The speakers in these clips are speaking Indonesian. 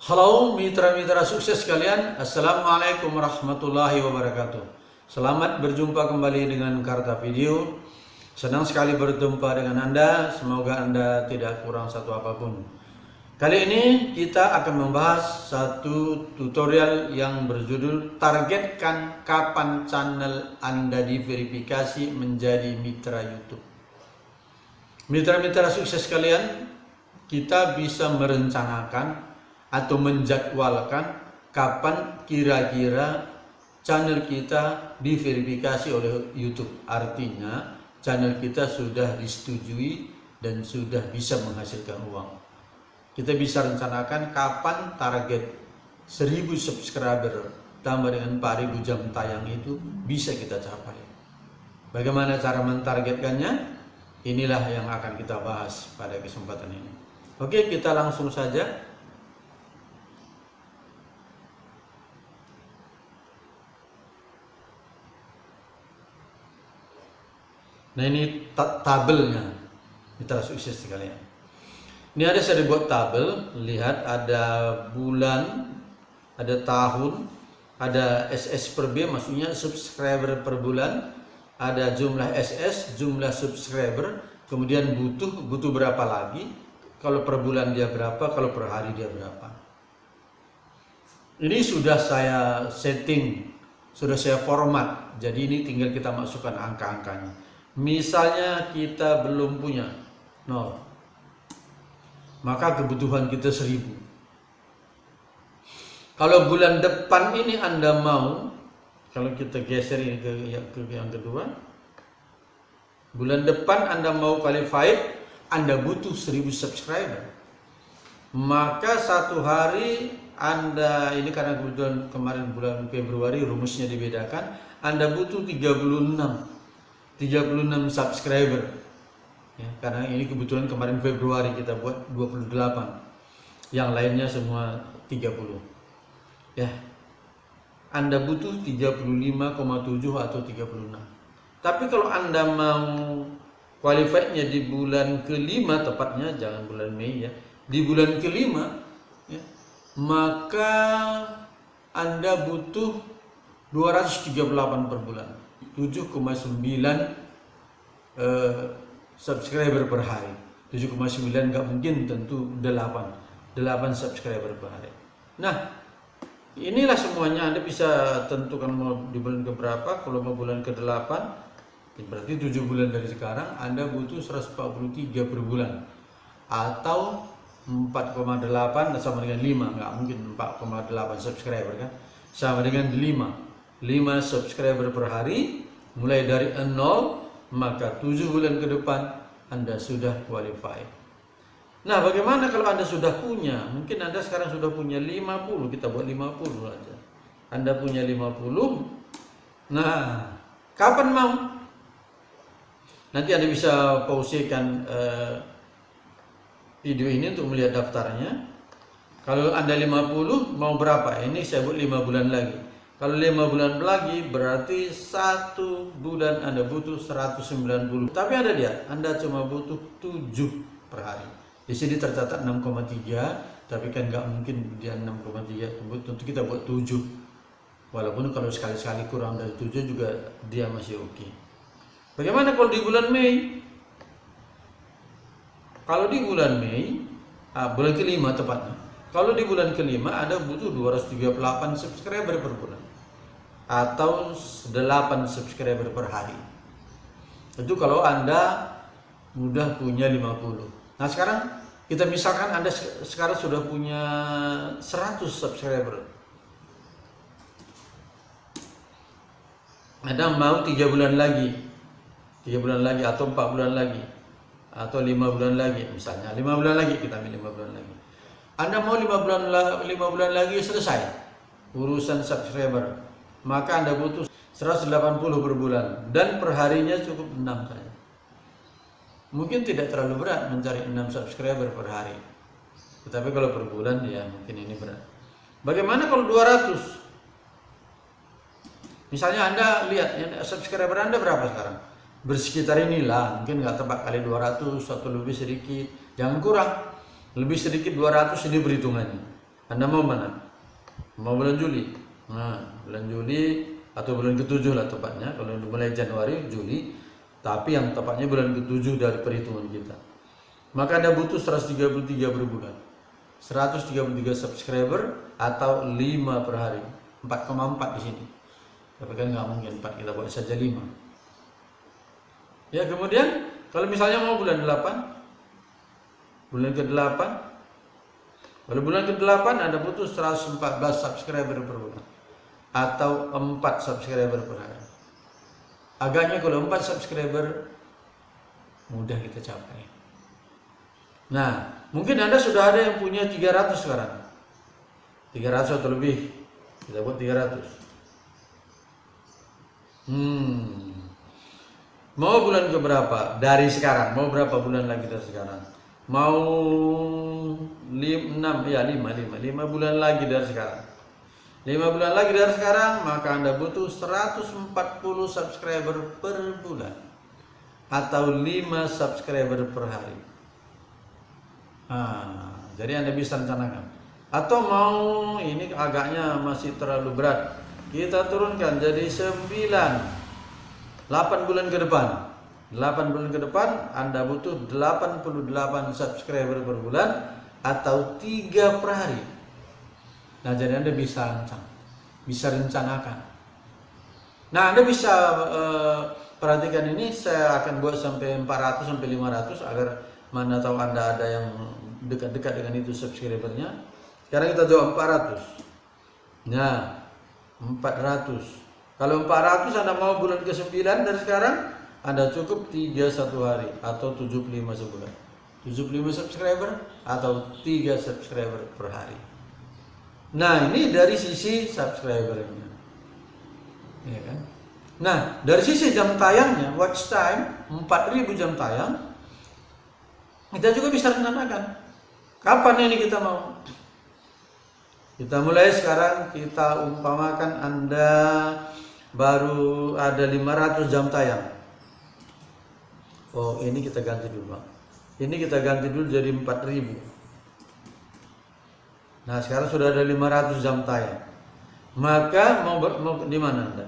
Halo mitra-mitra sukses kalian, Assalamualaikum warahmatullahi wabarakatuh. Selamat berjumpa kembali dengan Karta Video. Senang sekali berjumpa dengan Anda, semoga Anda tidak kurang satu apapun. Kali ini kita akan membahas satu tutorial yang berjudul targetkan kapan channel Anda diverifikasi menjadi mitra YouTube. Mitra-mitra sukses kalian, kita bisa merencanakan atau menjadwalkan kapan kira-kira channel kita diverifikasi oleh YouTube. Artinya channel kita sudah disetujui dan sudah bisa menghasilkan uang. Kita bisa rencanakan kapan target 1000 subscriber tambah dengan 4000 jam tayang itu bisa kita capai. Bagaimana cara mentargetkannya? Inilah yang akan kita bahas pada kesempatan ini. Oke, kita langsung saja. Nah, ini tabelnya, mitra sukses sekalian. Ini ada saya buat tabel, lihat ada bulan, ada tahun, ada SS per B, maksudnya subscriber per bulan, ada jumlah SS, jumlah subscriber, kemudian butuh berapa lagi, kalau per bulan dia berapa, kalau per hari dia berapa. Ini sudah saya setting, sudah saya format, jadi ini tinggal kita masukkan angka-angkanya. Misalnya kita belum punya 0, maka kebutuhan kita 1000. Kalau bulan depan ini Anda mau, kalau kita geser ini ke yang kedua, bulan depan Anda mau qualified, Anda butuh 1000 subscriber. Maka satu hari Anda, ini karena kebetulan kemarin bulan Februari rumusnya dibedakan, Anda butuh 36 subscriber ya, karena ini kebetulan kemarin Februari kita buat 28, yang lainnya semua 30 ya. Anda butuh 35,7 atau 36. Tapi kalau Anda mau qualified-nya di bulan kelima, tepatnya jangan bulan Mei ya, di bulan kelima ya, maka Anda butuh 238 per bulan, 7,9 subscriber per hari. 7,9 nggak mungkin, tentu 8 subscriber per hari. Nah, inilah semuanya. Anda bisa tentukan mau di bulan keberapa. Kalau mau bulan ke-8, berarti 7 bulan dari sekarang Anda butuh 143 per bulan, atau 4,8 sama dengan 5. Nggak mungkin 4,8 subscriber kan, sama dengan 5 subscriber per hari, mulai dari 0, maka 7 bulan ke depan Anda sudah qualified. Nah, bagaimana kalau Anda sudah punya? Mungkin Anda sekarang sudah punya 50, kita buat 50 aja. Anda punya 50. Nah, kapan mau? Nanti Anda bisa pausekan video ini untuk melihat daftarnya. Kalau Anda 50, mau berapa? Ini saya buat 5 bulan lagi. Kalau 5 bulan lagi berarti 1 bulan Anda butuh 190. Tapi Anda lihat, Anda cuma butuh 7 per hari. Di sini tercatat 6,3, tapi kan nggak mungkin dia 6,3. Tentu kita buat 7. Walaupun kalau sekali-sekali kurang dari 7 juga dia masih oke. Bagaimana kalau di bulan Mei? Kalau di bulan Mei, bulan kelima tepatnya. Kalau di bulan kelima Anda butuh 238 subscriber per bulan, atau 8 subscriber per hari. Itu kalau Anda mudah punya 50. Nah, sekarang kita misalkan Anda sekarang sudah punya 100 subscriber. Anda mau 3 bulan lagi, 3 bulan lagi, atau 4 bulan lagi, atau 5 bulan lagi, misalnya 5 bulan lagi, kita ambil 5 bulan lagi. Anda mau 5 bulan lagi selesai urusan subscriber, maka Anda butuh 180 per bulan, dan per harinya cukup 6 saja. Mungkin tidak terlalu berat mencari 6 subscriber per hari, tetapi kalau per bulan ya mungkin ini berat. Bagaimana kalau 200? Misalnya Anda lihat subscriber Anda berapa sekarang? Bersekitar inilah, mungkin nggak tepat kali 200 atau lebih sedikit, jangan kurang. Lebih sedikit 200 ini perhitungannya. Anda mau mana? Mau bulan Juli? Nah, bulan Juli atau bulan ke-7 lah tepatnya. Kalau mulai Januari, Juli, tapi yang tepatnya bulan ke-7 dari perhitungan kita. Maka Anda butuh 133 per bulan. 133 subscriber atau 5 per hari. 4,4 di sini. Tapi kan nggak mungkin 4, kita buat saja 5. Ya, kemudian kalau misalnya mau bulan 8, bulan ke-8, pada bulan ke-8 Anda butuh 114 subscriber per bulan atau 4 subscriber per hari. Agaknya kalau 4 subscriber mudah kita capai. Nah, mungkin Anda sudah ada yang punya 300 sekarang. 300 atau lebih. Kita buat 300. Mau bulan ke berapa? Dari sekarang. Mau berapa bulan lagi dari sekarang? Mau 5 bulan lagi dari sekarang. 5 bulan lagi dari sekarang, maka Anda butuh 140 subscriber per bulan atau 5 subscriber per hari. Jadi Anda bisa rencanakan. Atau mau ini agaknya masih terlalu berat, kita turunkan jadi 8 bulan ke depan. 8 bulan ke depan Anda butuh 88 subscriber per bulan atau 3 per hari. Nah, jadi Anda bisa rencanakan. Nah, Anda bisa perhatikan ini, saya akan buat sampai 400 sampai 500 agar mana tahu Anda ada yang dekat-dekat dengan itu subscribernya. Sekarang kita jawab 400. Nah, 400. Kalau 400 Anda mau bulan ke-9 dari sekarang, Anda cukup 31 hari atau 75 sebulan. 75 subscriber atau 3 subscriber per hari. Nah, ini dari sisi subscribernya. Ya kan? Nah, dari sisi jam tayangnya, watch time 4000 jam tayang, kita juga bisa rencanakan kapan ini kita mau. Kita mulai sekarang, kita umpamakan Anda baru ada 500 jam tayang. Oh, ini kita ganti dulu, Bang. Ini kita ganti dulu jadi 4000. Nah, sekarang sudah ada 500 jam tayang. Maka mau di mana Anda?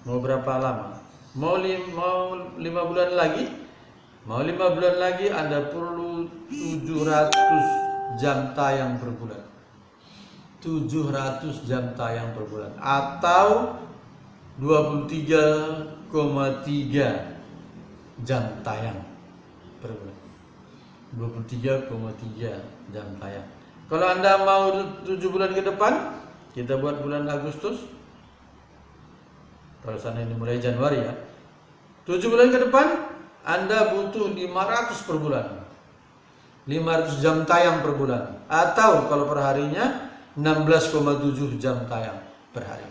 Mau berapa lama? Mau 5 bulan lagi? Mau 5 bulan lagi Anda perlu 700 jam tayang per bulan. 700 jam tayang per bulan atau 23,3 jam tayang per bulan. 23,3 jam tayang. Kalau Anda mau 7 bulan ke depan, kita buat bulan Agustus. Kalau sana ini mulai Januari ya. 7 bulan ke depan, Anda butuh 500 per bulan. 500 jam tayang per bulan. Atau kalau per harinya 16,7 jam tayang per hari.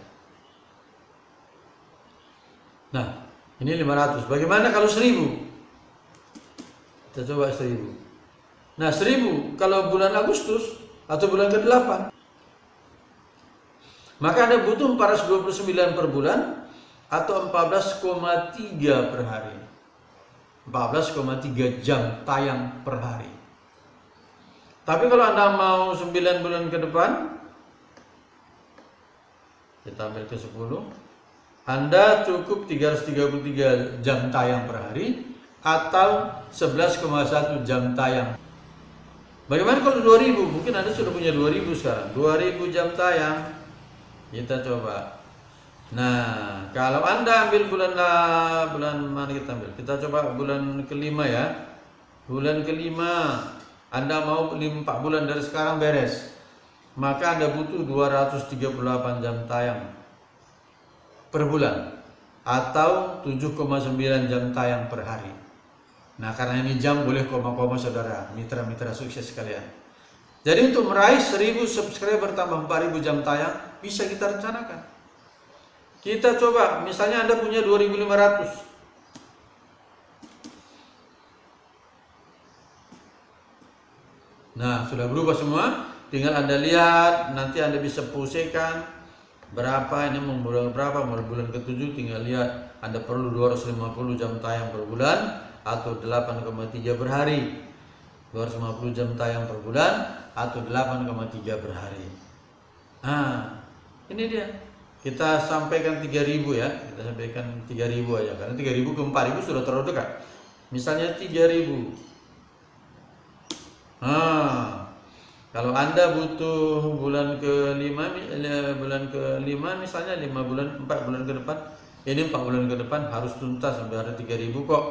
Nah, ini 500. Bagaimana kalau 1000? Kita coba 1000. Nah, 1000 kalau bulan Agustus atau bulan ke-8, maka Anda butuh 429 per bulan atau 14,3 per hari. 14,3 jam tayang per hari. Tapi kalau Anda mau 9 bulan ke depan, kita ambil ke 10, Anda cukup 333 jam tayang per hari atau 11,1 jam tayang. Bagaimana kalau 2000? Mungkin Anda sudah punya 2000 sekarang. 2000 jam tayang. Kita coba. Nah, kalau Anda ambil bulan mana kita ambil? Kita coba bulan kelima ya. Bulan kelima Anda mau 4 bulan dari sekarang beres. Maka Anda butuh 238 jam tayang per bulan atau 7,9 jam tayang per hari. Nah, karena ini jam boleh koma-koma saudara, mitra-mitra sukses sekalian. Jadi untuk meraih 1000 subscriber tambah 4000 jam tayang bisa kita rencanakan. Kita coba, misalnya Anda punya 2500. Nah, sudah berubah semua. Tinggal Anda lihat, nanti Anda bisa posisikan berapa ini, mau bulan berapa, mau bulan ke-7 tinggal lihat. Anda perlu 250 jam tayang per bulan atau 8,3 per hari. 250 jam tayang per bulan atau 8,3 per hari. Nah, ini dia. Kita sampaikan 3.000 ya. Kita sampaikan 3.000 aja karena 3.000 ke 4.000 sudah terlalu dekat. Misalnya 3.000. Nah, kalau Anda butuh bulan ke-5 misalnya 5 bulan, 4 bulan ke depan, ini 4 bulan ke depan harus tuntas sampai ada 3.000 kok.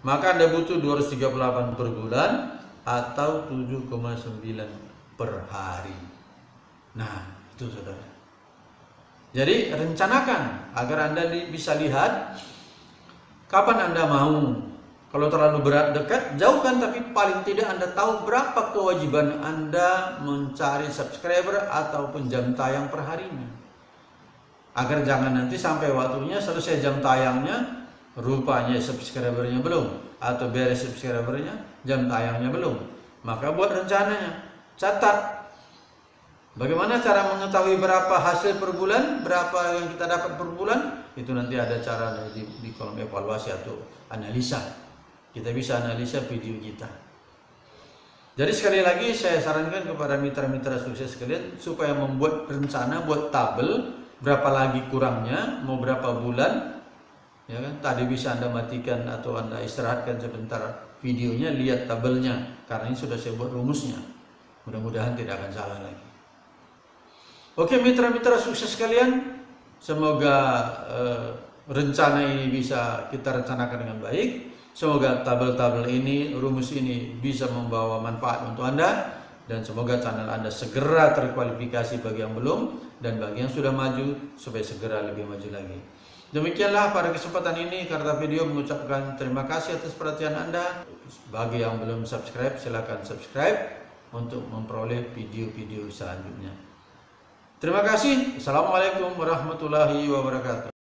Maka Anda butuh 238 per bulan atau 7,9 per hari. Nah, itu saudara. Jadi rencanakan agar Anda bisa lihat kapan Anda mau. Kalau terlalu berat dekat, jauhkan, tapi paling tidak Anda tahu berapa kewajiban Anda mencari subscriber ataupun jam tayang per harinya. Agar jangan nanti sampai waktunya selesai jam tayangnya, rupanya subscribernya belum, atau beres subscribernya, jam tayangnya belum. Maka buat rencananya, catat. Bagaimana cara mengetahui berapa hasil per bulan, berapa yang kita dapat per bulan? Itu nanti ada cara di kolom evaluasi atau analisa. Kita bisa analisa video kita. Jadi sekali lagi saya sarankan kepada mitra-mitra sukses sekalian supaya membuat rencana, buat tabel berapa lagi kurangnya, mau berapa bulan. Ya kan? Tadi bisa Anda matikan atau Anda istirahatkan sebentar videonya, lihat tabelnya karena ini sudah saya buat rumusnya. Mudah-mudahan tidak akan salah lagi. Oke mitra-mitra sukses sekalian, semoga rencana ini bisa kita rencanakan dengan baik. Semoga tabel-tabel ini, rumus ini bisa membawa manfaat untuk Anda, dan semoga channel Anda segera terkualifikasi bagi yang belum, dan bagi yang sudah maju supaya segera lebih maju lagi. Demikianlah pada kesempatan ini Karta Video mengucapkan terima kasih atas perhatian Anda. Bagi yang belum subscribe, silakan subscribe untuk memperoleh video-video selanjutnya. Terima kasih. Assalamualaikum warahmatullahi wabarakatuh.